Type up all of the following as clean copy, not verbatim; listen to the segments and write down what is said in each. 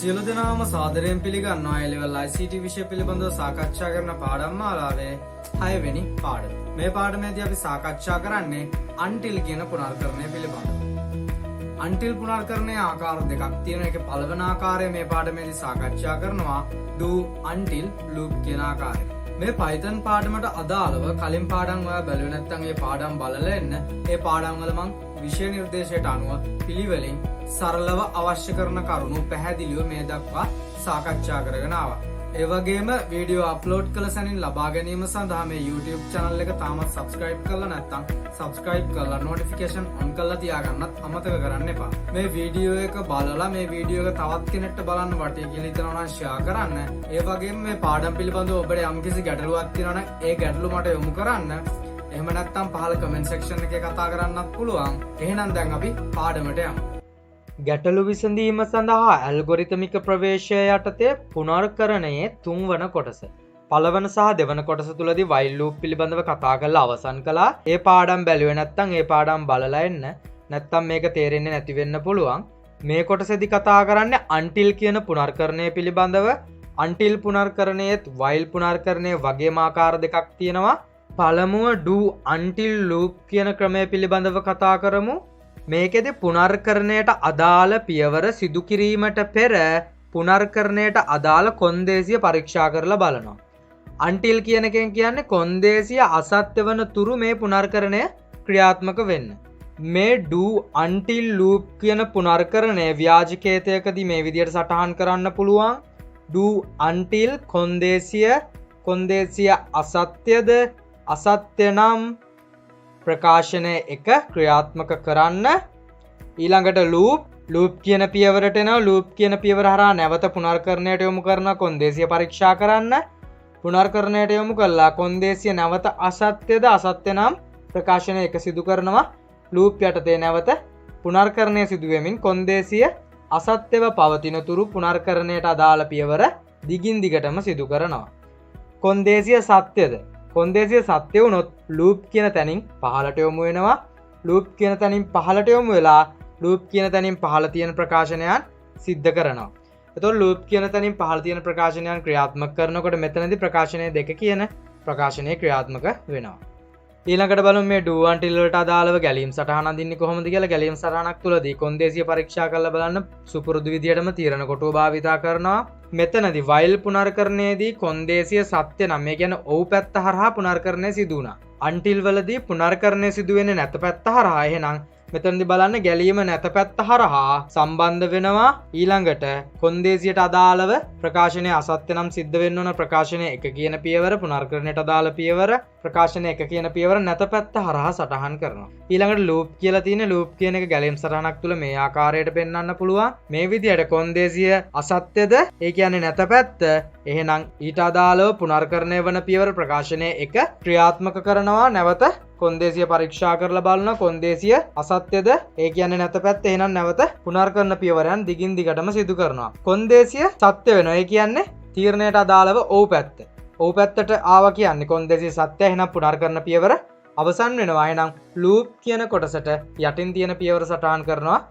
සියලු දෙනාම සාදරයෙන් පිළිගන්නවා A-level ICT විෂය පිළිබඳව සාකච්ඡා කරන පාඩම් මාලාවේ 6 වෙනි පාඩම. මේ පාඩමේදී අපි සාකච්ඡා කරන්නේ until කියන පුනර්කරණය පිළිබඳව. until පුනර්කරණයේ ආකාර දෙකක් තියෙනවා. ඒකේ පළවෙනි ආකාරය මේ පාඩමේදී සාකච්ඡා කරනවා do until loop කියන ආකාරය. මේ Python පාඩමට අදාළව කලින් පාඩම් ඔයා බැලුවේ නැත්නම් ඒ පාඩම් බලලා එන්න. ඒ පාඩම් වල මම විෂය නිර්දේශයට අනුව පිළිවෙලින් සරලව අවශ්‍ය කරන කරුණු පැහැදිලිව මේ දක්වා සාකච්ඡා කරගෙන ආවා. ඒ වගේම වීඩියෝ අප්ලෝඩ් කළ සැනින් ලබා ගැනීම සඳහා මේ YouTube channel එක තාමත් subscribe කරලා නැත්නම් subscribe කරලා notification on කරලා තියාගන්නත් අමතක කරන්න එපා. මේ වීඩියෝ එක බලලා මේ වීඩියෝ එක තවත් කෙනෙක්ට බලන්න වටේ කියලා හිතනවා නම් share කරන්න. ඒ වගේම මේ පාඩම් පිළිබඳව ඔබට යම්කිසි ගැටලුවක් තියෙනවා නම් ඒ ගැටලු මට යොමු කරන්න. එහෙම නැත්නම් පහළ comment section එකේ කතා කරන්නත් පුළුවන්. එහෙනම් දැන් අපි පාඩමට යමු. ගැටලු විසඳීම සඳහා ඇල්ගොරිතමික ප්‍රවේශය යටතේ පුනර්කරණයේ තුන්වන කොටස. පළවන සහ දෙවන කොටස තුලදී while loop පිළිබඳව කතා කරලා අවසන් කළා. ඒ පාඩම් බැලුවේ නැත්නම් ඒ පාඩම් බලලා එන්න. නැත්නම් මේක තේරෙන්නේ නැති වෙන්න පුළුවන්. මේ කොටසේදී කතා කරන්නේ until කියන පුනර්කරණය පිළිබඳව. until පුනර්කරණයේත් while පුනර්කරණයේ වගේම ආකාර දෙකක් තියෙනවා. පළමුව do until loop කියන ක්‍රමය පිළිබඳව කතා කරමු. මේකෙදි පුනර්කරණයට අදාළ පියවර සිදු කිරීමට පෙර පුනර්කරණයට අදාළ කොන්දේසිය පරීක්ෂා කරලා බලනවා. until කියන එකෙන් කියන්නේ කොන්දේසිය අසත්‍ය වන තුරු මේ පුනර්කරණය ක්‍රියාත්මක වෙන්න. මේ do until loop කියන පුනර්කරණය ව්‍යාජකේතයකදී මේ විදිහට සටහන් කරන්න පුළුවන්. do until කොන්දේසිය අසත්‍යද අසත්‍ය නම් ප්‍රකාශනය එක ක්‍රියාත්මක කරන්න. ඊළඟට ලූප් කියන පියවරට එනවා. ලූප් කියන පියවර හරහා නැවත පුනර්කරණයට යොමු කරන කොන්දේසිය පරීක්ෂා කරන්න. පුනර්කරණයට යොමු කළා කොන්දේසිය නැවත අසත්‍යද අසත්‍ය නම් ප්‍රකාශනය එක සිදු කරනවා. ලූප් යටතේ නැවත පුනර්කරණය සිදු වෙමින් කොන්දේසිය අසත්‍යව පවතින තුරු පුනර්කරණයට අදාළ පියවර දිගින් දිගටම සිදු කරනවා. කොන්දේසිය සත්‍යද කොන්දේසිය සත්‍ය වුණොත් ලූප් කියන තැනින් පහළට යොමු වෙනවා. ලූප් කියන තැනින් පහළට යොමු වෙලා ලූප් කියන තැනින් පහළ තියෙන ප්‍රකාශනයන් සිද්ධ කරනවා. එතකොට ලූප් කියන තැනින් පහළ තියෙන ප්‍රකාශනයන් ක්‍රියාත්මක කරනකොට මෙතනදී ප්‍රකාශනය දෙක කියන ප්‍රකාශනය ක්‍රියාත්මක වෙනවා. ඊළඟට බලමු මේ do until වලට අදාළව ගැලීම් සටහන අඳින්නේ කොහොමද කියලා. ගැලීම් සටහනක් තුලදී කොන්දේසිය පරීක්ෂා කරලා බලන්න සුපුරුදු විදියටම තීරණ කොටුව භාවිතා කරනවා. මෙතනදී while පුනර්කරණයේදී කොන්දේසිය සත්‍ය නම් මේ කියන්නේ ඔව් පැත්ත හරහා පුනර්කරණය සිදු වුණා. until වලදී පුනර්කරණය සිදු වෙන්නේ නැත පැත්ත හරහා. එහෙනම් මෙතනදී බලන්න ගැලීම නැත පැත්ත හරහා සම්බන්ධ වෙනවා. ඊළඟට කොන්දේසියට අදාළව ප්‍රකාශනය අසත්‍ය නම් සිද්ධ වෙන්න ඕන ප්‍රකාශනය එක කියන පියවර, පුනර්කරණයට අදාළ පියවර, ප්‍රකාශනය එක කියන පියවර නැත පැත්ත හරහා සටහන් කරනවා. ඊළඟට ලූප් කියලා තියෙන ලූප් කියන එක ගැලීම් සටහනක් තුල මේ ආකාරයට පෙන්වන්න පුළුවන්. මේ විදිහට කොන්දේසිය අසත්‍යද ඒ කියන්නේ නැත පැත්ත. එහෙනම් ඊට අදාළව පුනර්කරණය වන පියවර ප්‍රකාශනය එක ක්‍රියාත්මක කරනවා. නැවත කොන්දේසිය පරීක්ෂා කරලා බලන කොන්දේසිය අසත්‍යද ඒ කියන්නේ නැත පැත්ත. එහෙනම් නැවත පුනර්කරණ පියවරයන් දිගින් දිගටම සිදු කරනවා. කොන්දේසිය සත්‍ය වෙනවා. ඒ කියන්නේ තීරණයට අදාළව ඔව් පැත්ත. ඔව් පැත්තට ආවා කියන්නේ කොන්දේසිය සත්‍ය. එහෙනම් පුනර්කරණ පියවර අවසන් වෙනවා. එහෙනම් ලූප් කියන කොටසට යටින් තියෙන පියවර සටහන් කරනවා.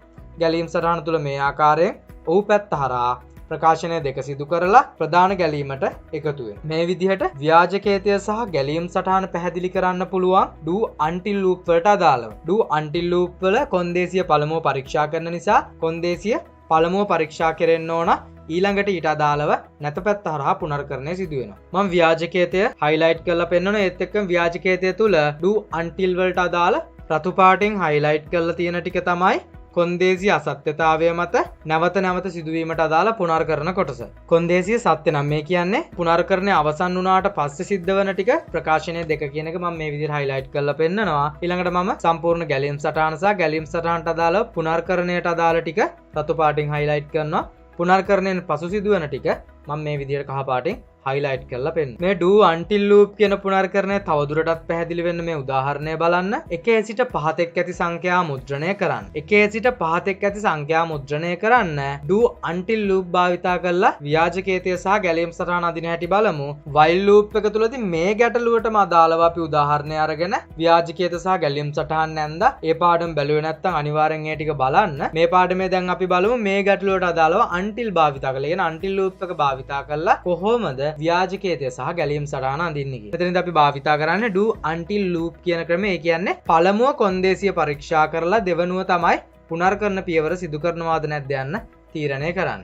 ගැලීම් සටහන තුල මේ ආකාරයෙන් ඔව් පැත්ත හරහා ප්‍රකාශනය දෙක සිදු කරලා ප්‍රධාන ගැලීමට එකතු වෙනවා. මේ විදිහට ව්‍යාජකේතය සහ ගැලීම් සටහන පැහැදිලි කරන්න පුළුවන් do until loop වලට අදාළව. do until loop වල කොන්දේසිය පළමුව පරීක්ෂා කරන නිසා කොන්දේසිය පළමුව පරීක්ෂා කෙරෙන්න ඕන. ඊළඟට ඊට අදාළව නැත පැත්ත හරහා පුනර්කරණය සිදු වෙනවා. මම ව්‍යාජකේතය highlight කරලා පෙන්නනවා. ඒත් එක්කම ව්‍යාජකේතය තුල do until වලට අදාළ රතු පාටින් highlight කරලා තියෙන ටික තමයි කොන්දේසිය අසත්‍යතාවය මත නැවත නැවත සිදුවීමට අදාළ පුනර්කරණ කොටස. කොන්දේසිය සත්‍ය නම් මේ කියන්නේ පුනර්කරණය අවසන් වුණාට පස්සේ සිද්ධ වෙන ටික ප්‍රකාශනය දෙක කියන එක මම මේ විදිහට highlight කරලා පෙන්නනවා. ඊළඟට මම සම්පූර්ණ ගැලීම් සටහන සහ ගැලීම් සටහනට අදාළව පුනර්කරණයට අදාළ ටික රතු පාටින් highlight කරනවා. පුනර්කරණයෙන් පසු සිදුවන ටික මම මේ විදිහට කහ පාටින් highlight කරලා පෙන්න. මේ do until loop කියන පුනර්කරණය තවදුරටත් පැහැදිලි වෙන්න මේ උදාහරණය බලන්න. 1 සිට 5 තෙක් ඇති සංඛ්‍යා මුද්‍රණය කරන්න. 1 සිට 5 තෙක් ඇති සංඛ්‍යා මුද්‍රණය කරන්න do until loop භාවිතා කරලා ව්‍යාජකේතය සහ ගැලීම් සටහන අදින හැටි බලමු. while loop එක තුලදී මේ ගැටලුවටම අදාළව අපි උදාහරණය අරගෙන ව්‍යාජකේත සහ ගැලීම් සටහන් නැන්දා. ඒ පාඩම බැලුවේ නැත්නම් අනිවාර්යෙන් ඒ ටික බලන්න. මේ පාඩමේ දැන් අපි බලමු මේ ගැටලුවට අදාළව until භාවිතා කරලා. කියන until loop එක භාවිතා කරලා කොහොමද ව්‍යාජකේතය සහ ගැලීම් සටහන අඳින්නේ කියලා. මෙතනදී අපි භාවිතා කරන්නේ do until loop කියන ක්‍රමය. ඒ කියන්නේ පළමුව කොන්දේසිය පරීක්ෂා කරලා දෙවනුව තමයි පුනර්කරණ පියවර සිදු කරනවාද නැද්ද යන්න තීරණය කරන්න.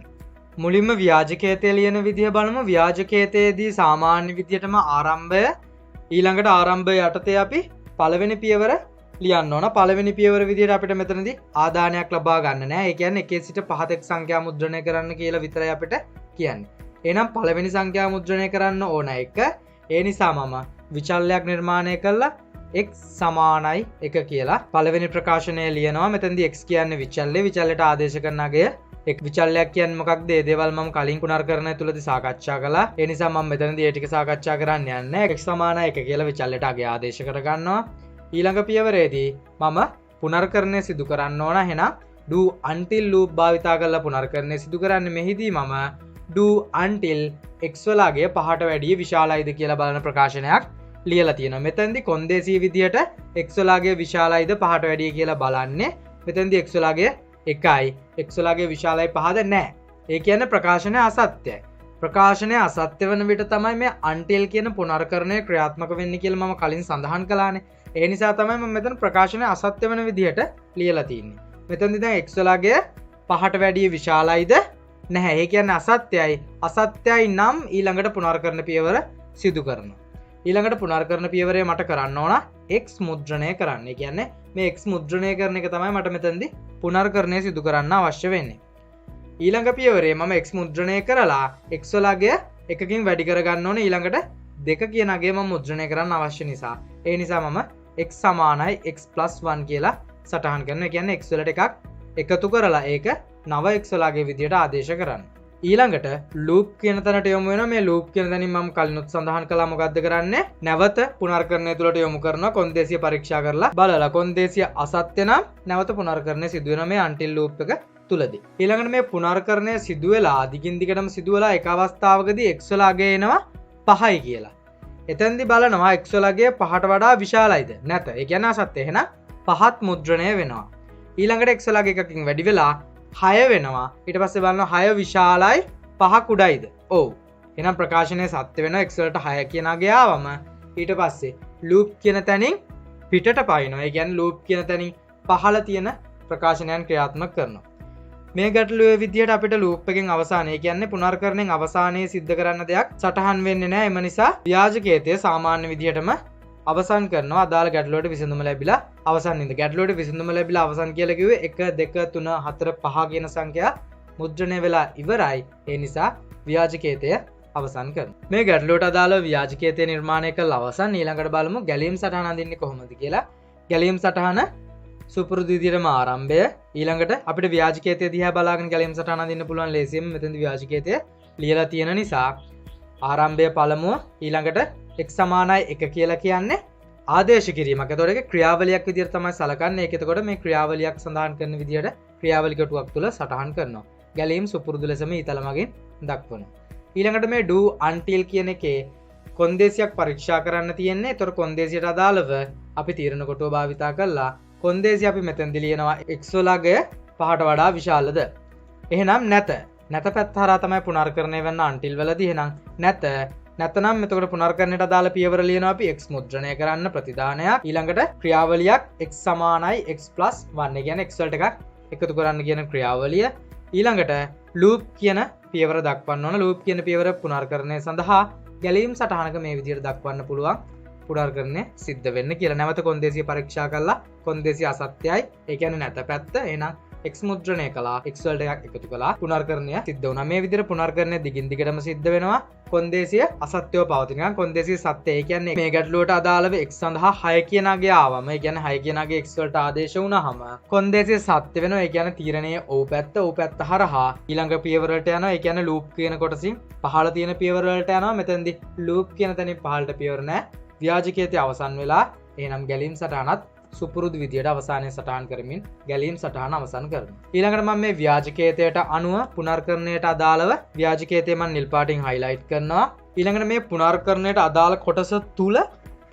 මුලින්ම ව්‍යාජකේතය ලියන විදිය බලමු. ව්‍යාජකේතයේදී සාමාන්‍ය විදියටම ආරම්භය ඊළඟට ආරම්භය යටතේ අපි පළවෙනි පියවර ලියන්න ඕන. පළවෙනි පියවර විදියට අපිට මෙතනදී ආදානයක් ලබා ගන්න නෑ. ඒ කියන්නේ 1 සිට 5 තෙක් සංඛ්‍යා මුද්‍රණය කරන්න කියලා විතරයි අපිට කියන්නේ. එහෙනම් පළවෙනි සංඛ්‍යා මුද්‍රණය කරන්න ඕන එක. ඒ නිසා මම විචල්‍යයක් නිර්මාණය කළා x සමානයි 1 කියලා පළවෙනි ප්‍රකාශනය ලියනවා. මෙතනදී x කියන්නේ විචල්‍ය. විචල්‍යයට ආදේශ කරන අගය එක් විචල්‍යයක් කියන්නේ මොකක්ද? ඒ දේවල් මම කලින් පුනර්කරණය තුලදී සාකච්ඡා කළා. ඒ නිසා මම මෙතනදී ඒ ටික සාකච්ඡා කරන්න යන්නේ. x සමානයි 1 කියලා විචල්‍යයට අගය ආදේශ කර ගන්නවා. ඊළඟ පියවරේදී මම පුනර්කරණය සිදු කරන්න ඕන. එහෙනම් do until loop භාවිතා කරලා පුනර්කරණය සිදු කරන්නේ. මෙහිදී මම do until x වලගේ පහට වැඩිය විශාලයිද කියලා බලන ප්‍රකාශනයක් ලියලා තියෙනවා. මෙතෙන්දී කොන්දේසිය විදියට x වලගේ විශාලයිද පහට වැඩිය කියලා බලන්නේ. මෙතෙන්දී x වලගේ 1යි x වලගේ විශාලයි 5ද නැහැ. ඒ කියන්නේ ප්‍රකාශනය අසත්‍යයි. ප්‍රකාශනය අසත්‍ය වන විට තමයි මේ until කියන පුනර්කරණය ක්‍රියාත්මක වෙන්නේ කියලා මම කලින් සඳහන් කළානේ. ඒ නිසා තමයි මම මෙතන ප්‍රකාශනය අසත්‍ය වෙන විදිහට ලියලා තින්නේ. මෙතනදී දැන් x වලගේ 5ට වැඩිය විශාලයිද නැහැ. ඒ කියන්නේ අසත්‍යයි. අසත්‍යයි නම් ඊළඟට පුනර්කරණ පියවර සිදු කරනවා. ඊළඟට පුනර්කරණ පියවරේ මට කරන්න ඕන x මුද්‍රණය කරන්න. ඒ කියන්නේ මේ x මුද්‍රණය කරන එක තමයි මට මෙතනදී පුනර්කරණය සිදු කරන්න අවශ්‍ය වෙන්නේ. ඊළඟ පියවරේ මම x මුද්‍රණය කරලා x වලගේ එකකින් වැඩි කර ගන්න ඕනේ. ඊළඟට 2 කියන අගය මම මුද්‍රණය කරන්න අවශ්‍ය නිසා. ඒ නිසා මම x සමානයි x + 1 කියලා සටහන් කරනවා. ඒ කියන්නේ x වලට එකක් එකතු කරලා ඒක 9x වලගේ විදියට ආදේශ කරන්න. ඊළඟට loop කියන තැනට යොමු වෙනවා. මේ loop කියන තැනින් මම කලිනුත් සඳහන් කළා මොකද්ද කරන්නේ? නැවත පුනර්කරණය තුලට යොමු කරනවා. කොන්දේසිය පරීක්ෂා කරලා බලලා කොන්දේසිය අසත්‍ය නම් නැවත පුනර්කරණය සිදු වෙනවා මේ until loop එක තුලදී. ඊළඟට මේ පුනර්කරණය සිදු වෙලා දිගින් දිගටම සිදු වෙලා එක අවස්ථාවකදී x වලගේ එනවා 5යි කියලා. එතෙන්දී බලනවා x වලගේ 5ට වඩා විශාලයිද නැත. ඒ කියන්නේ අසත්‍ය. එහෙනම් 5ත් මුද්‍රණය වෙනවා. ඊළඟට x වලගේ එකකින් වැඩි වෙලා 6 වෙනවා. ඊට පස්සේ බලනවා 6 විශාලයි 5 කුඩයිද? ඔව්. එහෙනම් ප්‍රකාශනය සත්‍ය වෙනවා. x වලට 6 කියන අගය ආවම ඊට පස්සේ loop කියන තැනින් පිටට පයින්නවා. ඒ කියන්නේ loop කියන තැනින් පහළ තියෙන ප්‍රකාශනයන් ක්‍රියාත්මක කරනවා. මේ ගැටලුවේ විදිහට අපිට loop එකෙන් අවසානය කියන්නේ පුනර්කරණයෙන් අවසානයේ සිද්ධ කරන්න දෙයක් සටහන් වෙන්නේ නැහැ. එම නිසා ව්‍යාජකේතය සාමාන්‍ය විදිහටම අවසන් කරනවා. අදාළ ගැටලුවට විසඳුම ලැබිලා අවසන් නේද? ගැටලුවට විසඳුම ලැබිලා අවසන් කියලා කිව්වේ 1 2 3 4 5 කියන සංඛ්‍යා මුද්‍රණය වෙලා ඉවරයි. ඒ නිසා ව්‍යාජකේතය අවසන් කරනවා. මේ ගැටලුවට අදාළව ව්‍යාජකේතය නිර්මාණය කළ අවසන්. ඊළඟට බලමු ගැලීම් සටහන අඳින්නේ කොහොමද කියලා. ගැලීම් සටහන සුපුරුදු විදිහටම ආරම්භය. ඊළඟට අපිට ව්‍යාජකේතය දිහා බලාගෙන ගැලීම් සටහන අඳින්න පුළුවන් ලේසියෙන්ම. මෙතනදී ව්‍යාජකේතය ලියලා තියෙන නිසා ආරම්භය පළමුව ඊළඟට x සමානයි 1 කියලා කියන්නේ ආදේශ කිරීමක්. ඒතකොට ඒක ක්‍රියාවලියක් විදිහට තමයි සලකන්නේ. ඒක එතකොට මේ ක්‍රියාවලියක් සඳහන් කරන විදිහට ක්‍රියාවලි කොටුවක් තුල සටහන් කරනවා. ගැලීම් සුපුරුදු ලෙසම ඊතල මගින් දක්වනවා. ඊළඟට මේ do until කියන එකේ කොන්දේසියක් පරීක්ෂා කරන්න තියෙන්නේ. ඒතකොට කොන්දේසියට අදාළව අපි තීරණ කොටුව භාවිතා කරලා කොන්දේසිය අපි මෙතෙන්දී ලියනවා x වලගය 5ට වඩා විශාලද? එහෙනම් නැත. නැත පැත්ත හරහා තමයි පුනර්කරණය වෙන්න until වලදී. එහෙනම් නැත. නැතනම් එතකොට පුනර්කරණයට අදාළ පියවර ලියනවා අපි x මුද්‍රණය කරන්න ප්‍රතිදානයක්. ඊළඟට ක්‍රියාවලියක් x සමානයි x + 1. ඒ කියන්නේ x වලට එකක් එකතු කරන්න කියන ක්‍රියාවලිය. ඊළඟට loop කියන පියවර දක්වන්න ඕන. loop කියන පියවර පුනර්කරණය සඳහා ගැලීම් සටහනක මේ විදිහට දක්වන්න පුළුවන්. පුනර්කරණය සිද්ධ වෙන්න කියලා. නැවත කොන්දේසිය පරීක්ෂා කළා කොන්දේසිය අසත්‍යයි. ඒ කියන්නේ නැත පැත්ත. එහෙනම් x මුද්‍රණය කළා x වලට එකක් එකතු කළා පුනර්කරණය සිද්ධ වුණා. මේ විදිහට පුනර්කරණය දිගින් දිගටම සිද්ධ වෙනවා. කොන්දේසිය අසත්‍යව පවතිනවා. කොන්දේසිය සත්‍ය. ඒ කියන්නේ මේ ගැටලුවට අදාළව x සඳහා 6 කියන අගය ආවම ඒ කියන්නේ 6 කියන අගය x වලට ආදේශ වුණාම කොන්දේසිය සත්‍ය වෙනවා. ඒ කියන්නේ තීරණයේ ඔව් පැත්ත හරහා ඊළඟ පියවර වලට යනවා. ඒ කියන්නේ ලූප් කියන කොටසින් පහළ තියෙන පියවර වලට යනවා. මෙතෙන්දී ලූප් කියන තැනින් පහළට පියවර නැහැ. ව්‍යාජකේතය අවසන් වෙලා එහෙනම් ගැලීම් සටහනත් සුපුරුදු විදියට අවසානයේ සටහන් කරමින් ගැලීම් සටහන අවසන් කරනවා. ඊළඟට මම මේ ව්‍යාජකේතයට අනුව පුනර්කරණයට අදාළව ව්‍යාජකේතය මම නිල් පාටින් highlight කරනවා. ඊළඟට මේ පුනර්කරණයට අදාළ කොටස තුල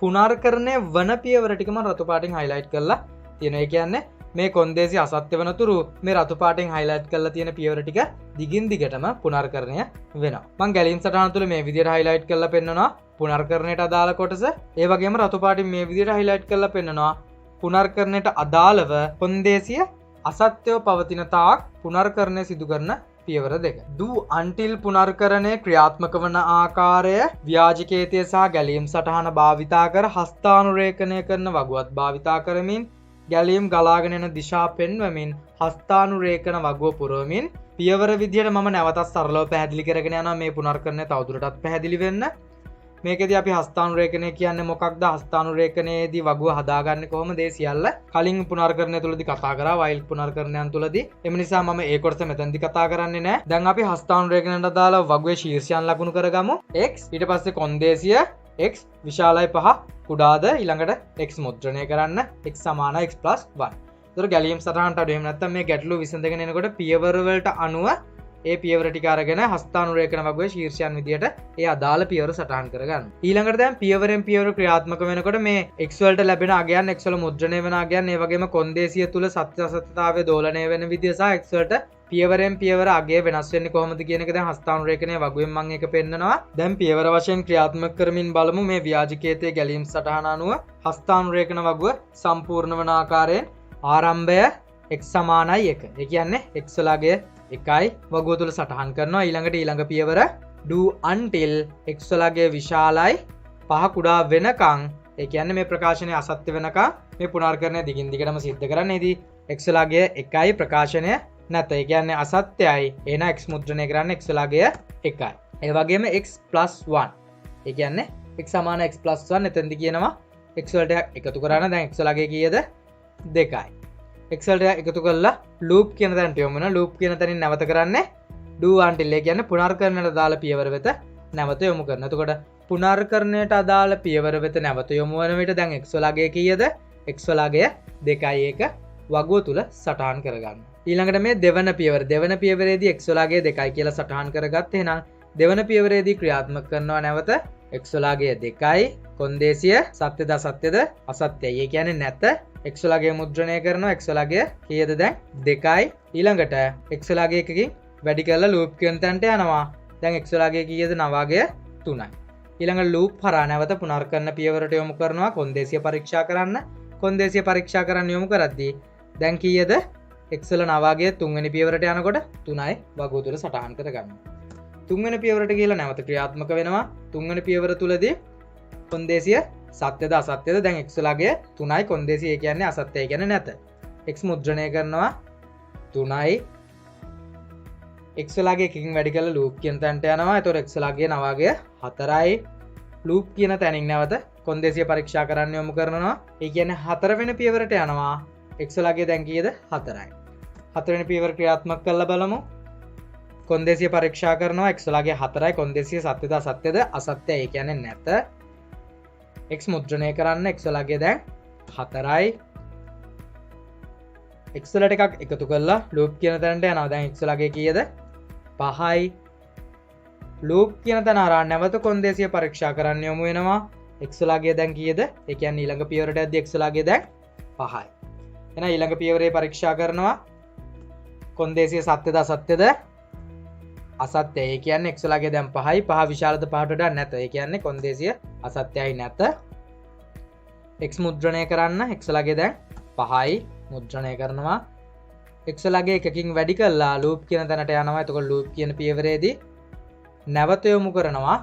පුනර්කරණය වන පියවර ටික මම රතු පාටින් highlight කරලා තියෙනවා. ඒ කියන්නේ මේ කොන්දේසි අසත්‍ය වනතුරු මේ රතු පාටින් highlight කරලා තියෙන පියවර ටික දිගින් දිගටම පුනර්කරණය වෙනවා. මම ගැලීම් සටහන තුල මේ විදියට highlight කරලා පෙන්නනවා පුනර්කරණයට අදාළ කොටස. ඒ වගේම රතු පාටින් මේ විදියට highlight කරලා පෙන්නනවා පුනර්කරණයට අදාළව කොන්දේසිය අසත්‍යව පවතින තාක් පුනර්කරණය සිදු කරන පියවර දෙක. do until පුනර්කරණය ක්‍රියාත්මක වන ආකාරය ව්‍යාජකේතය සහ ගැලීම් සටහන භාවිතා කර හස්තානුරේඛනය කරන වගුවත් භාවිතා කරමින් ගැලීම් ගලාගෙන යන දිශා පෙන්වමින් හස්තානුරේඛන වගුව පුරවමින් පියවර විදියට මම නැවතත් සරලව පැහැදිලි කරගෙන යනවා මේ පුනර්කරණය තවදුරටත් පැහැදිලි වෙන්න. මේකෙදී අපි හස්තානුරේඛනය කියන්නේ මොකක්ද? හස්තානුරේඛනයේදී වගුව හදාගන්නේ කොහොමද? ඒ සියල්ල කලින් පුනර්කරණය තුලදී කතා කරා වයිල් පුනර්කරණයන් තුලදී. එම නිසා මම ඒ කොටස මෙතනදී කතා කරන්නේ නැහැ. දැන් අපි හස්තානුරේඛනයට අදාළ වගුවේ ශීර්ෂයන් ලකුණු කරගමු. x ඊට පස්සේ කොන්දේසිය x විශාලයි 5 කුඩාද ඊළඟට x මුද්‍රණය කරන්න x සමානයි x + 1. ඒතර ගැලීම් සටහනට අඩු එහෙම නැත්නම් මේ ගැටලුව විසඳගෙන එනකොට පියවර වලට අනුව ඒ පියවර ටික අරගෙන හස්තානුරේඛන වගුවේ ශීර්ෂයන් විදියට ඒ අදාළ පියවර සටහන් කරගන්න. ඊළඟට දැන් පියවරෙන් පියවර ක්‍රියාත්මක වෙනකොට මේ x වලට ලැබෙන අගයන් x වල මුද්‍රණය වෙන අගයන් ඒ වගේම කොන්දේසිය තුල සත්‍ය අසත්‍යතාවය දෝලණය වෙන විදිය සහ x වලට පියවරෙන් පියවර අගය වෙනස් වෙන්නේ කොහොමද කියන එක දැන් හස්තානුරේඛනයේ වගුවෙන් මම එක පෙන්නනවා. දැන් පියවර වශයෙන් ක්‍රියාත්මක කරමින් බලමු මේ ව්‍යාජකේතයේ ගැලීම් සටහන අනුව හස්තානුරේඛන වගුව සම්පූර්ණ වන ආකාරයෙන් ආරම්භය x සමානයි 1. ඒ කියන්නේ x වලගේ එකයි වගුව තුල සටහන් කරනවා. ඊළඟට ඊළඟ පියවර do until x වලගේ විශාලයි 5 කුඩා වෙනකන් ඒ කියන්නේ මේ ප්‍රකාශනය අසත්‍ය වෙනකන් මේ පුනර්කරණය දිගින් දිගටම සිද්ධ කරන්නේ. ඉතින් x වලගේ එකයි ප්‍රකාශනය නැත. ඒ කියන්නේ අසත්‍යයි. එහෙනම් x මුද්‍රණය කරන්න x වලගේ එකයි. ඒ වගේම x + 1. ඒ කියන්නේ x සමාන x + 1 එතෙන්දි කියනවා x වලට එකතු කරන්න. දැන් x වලගේ කීයද? 2යි. x වලට එකතු කරලා loop කියන තැනට යොමු වෙනවා. loop කියන තැනින් නැවත කරන්නේ do until. ඒ කියන්නේ පුනර්කරණයට අදාළ පියවර වෙත නැවත යොමු කරනවා. එතකොට පුනර්කරණයට අදාළ පියවර වෙත නැවත යොමු වන විට දැන් x වලගේ කීයද? x වලගේ 2යි. ඒක වගුව තුල සටහන් කරගන්න. ඊළඟට මේ දෙවන පියවරේදී x වලගේ 2යි කියලා සටහන් කරගත්ත. එහෙනම් දෙවන පියවරේදී ක්‍රියාත්මක කරනවා නැවත x වලගේ 2යි. කොන්දේසිය සත්‍යද අසත්‍යද? අසත්‍යයි. ඒ කියන්නේ නැත. x වලගේ මුද්‍රණය කරනවා. x වලගේ කීයද දැන්? 2යි. ඊළඟට x වලගේ එකකින් වැඩි කරලා loop කියන තැනට යනවා. දැන් x වලගේ කීයද? 9ගේ 3යි. ඊළඟ loop හරහා නැවත පුනර්කරණ පියවරට යොමු කරනවා කොන්දේසිය පරීක්ෂා කරන්න. කොන්දේසිය පරීක්ෂා කරන්න යොමු කරද්දී දැන් කීයද? x වල 9ගේ 3 වෙනි පියවරට යනකොට 3යි වගුව තුල සටහන් කරගන්නවා. 3 වෙනි පියවරට ගිහලා නැවත ක්‍රියාත්මක වෙනවා. 3 වෙනි පියවර තුලදී කොන්දේසිය සත්‍යද අසත්‍යද? දැන් x වලගේ 3යි. කොන්දේසිය ඒ කියන්නේ අසත්‍යයි කියන්නේ නැත. x මුද්‍රණය කරනවා 3යි. x වලගේ එකකින් වැඩි කරලා loop කියන තැනට යනවා. එතකොට x වලගේ 9ගේ 4යි. loop කියන තැනින් නැවත කොන්දේසිය පරීක්ෂා කරන්න යොමු කරනවා. ඒ කියන්නේ 4 වෙනි පියවරට යනවා. x වලගේ දැන් කීයද? 4යි. 4 වෙනි පියවර ක්‍රියාත්මක කරලා බලමු. කොන්දේසිය පරීක්ෂා කරනවා. x වලගේ 4යි. කොන්දේසිය සත්‍යද අසත්‍යද? අසත්‍යයි. ඒ කියන්නේ නැත. x මුද්‍රණය කරන්න. x වලගේ දැන් 4යි. x වලට එකක් එකතු කරලා loop කියන තැනට යනවා. දැන් x වලගේ කීයද? 5යි. loop කියන තැන හරහා නැවත කොන්දේසිය පරීක්ෂා කරන්න යොමු වෙනවා. x වලගේ දැන් කීයද? ඒ කියන්නේ ඊළඟ පියවරට යද්දී x වලගේ දැන් 5යි. එහෙනම් ඊළඟ පියවරේ පරීක්ෂා කරනවා. කොන්දේසිය සත්‍යද අසත්‍යද? අසත්‍යයි. ඒ කියන්නේ x වලගේ දැන් 5යි. 5 විශාලද 5ට වඩා නැත. ඒ කියන්නේ කොන්දේසිය අසත්‍යයි නැත. x මුද්‍රණය කරන්න. x වලගේ දැන් 5යි. මුද්‍රණය කරනවා. x වලගේ එකකින් වැඩි කරලා loop කියන තැනට යනවා. එතකොට loop කියන පියවරේදී නැවත යොමු කරනවා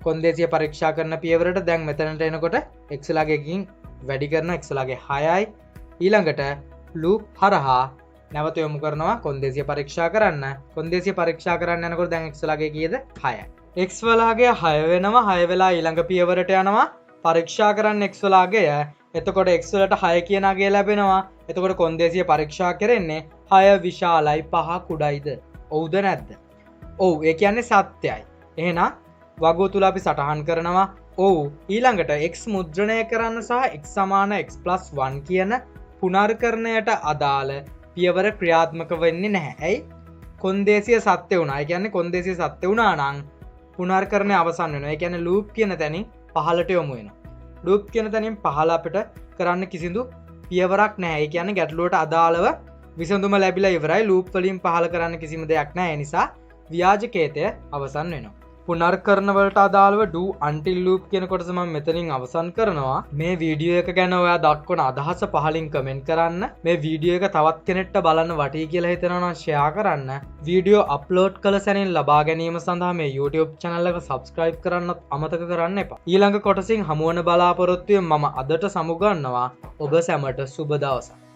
කොන්දේසිය පරීක්ෂා කරන පියවරට. දැන් මෙතනට එනකොට x වලගේ එකකින් වැඩි කරනවා. x වලගේ 6යි. ඊළඟට loop හරහා නැවත යොමු කරනවා කොන්දේසිය පරීක්ෂා කරන්න. කොන්දේසිය පරීක්ෂා කරන්න යනකොට දැන් x වලගේ කීයද 6යි. x වලගේ 6 වෙනවා 6 වෙලා ඊළඟ පියවරට යනවා පරීක්ෂා කරන්න x වලගේ. එතකොට x වලට 6 කියන අගය ලැබෙනවා. එතකොට කොන්දේසිය පරීක්ෂා කරන්නේ 6 විශාලයි 5 කුඩයිද? ඔව්ද නැද්ද? ඔව් ඒ කියන්නේ සත්‍යයි. එහෙනම් වගුව තුල අපි සටහන් කරනවා ඔව්. ඊළඟට x මුද්‍රණය කරන්න සහ x සමාන x+1 කියන පුනර්කරණයට අදාළ පියවර ක්‍රියාත්මක වෙන්නේ නැහැ. ඇයි? කොන්දේසිය සත්‍ය වුණා. ඒ කියන්නේ කොන්දේසිය සත්‍ය වුණා නම් පුනර්කරණය අවසන් වෙනවා. ඒ කියන්නේ ලූප් කියන තැනින් පහළට යොමු වෙනවා. ලූප් කියන තැනින් පහළ අපිට කරන්න කිසිදු පියවරක් නැහැ. ඒ කියන්නේ ගැටලුවට අදාළව විසඳුම ලැබිලා ඉවරයි. ලූප් වලින් පහළ කරන්න කිසිම දෙයක් නැහැ. ඒ නිසා ව්‍යාජකේතය අවසන් වෙනවා. පුනර්කරණ වලට අදාළව do until loop කියන කොටස මම මෙතනින් අවසන් කරනවා. මේ වීඩියෝ එක ගැන ඔයා දක්වන අදහස පහලින් කමෙන්ට් කරන්න. මේ වීඩියෝ එක තවත් කෙනෙක්ට බලන්න වටී කියලා හිතනවා නම් ෂෙයා කරන්න. වීඩියෝ අප්ලෝඩ් කළ සැනින් ලබා ගැනීම සඳහා මේ YouTube channel එක subscribe කරන්නත් අමතක කරන්න එපා. ඊළඟ කොටසින් හමු වන බලාපොරොත්තුවෙන් මම අදට සමුගන්නවා. ඔබ සැමට සුබ දවසක්.